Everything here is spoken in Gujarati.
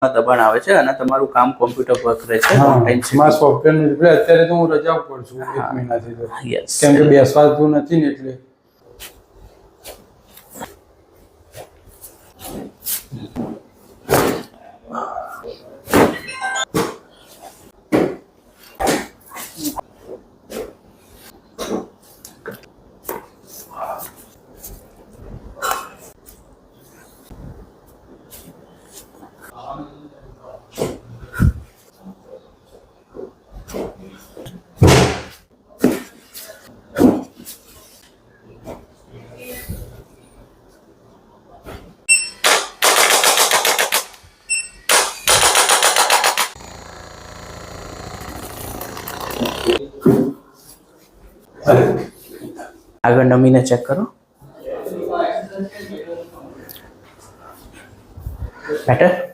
દબાણ આવે છે અને તમારું કામ કોમ્પ્યુટર પર કરે છે ઓનલાઈન માં સોફ્ટવેર નું એટલે અત્યારે તો હું રજા ઉપર છું 1 મહિનાથી તો યસ કેમ કે બેસવાતું નથી ને એટલે આગળ નમીને ચેક કરો બેટર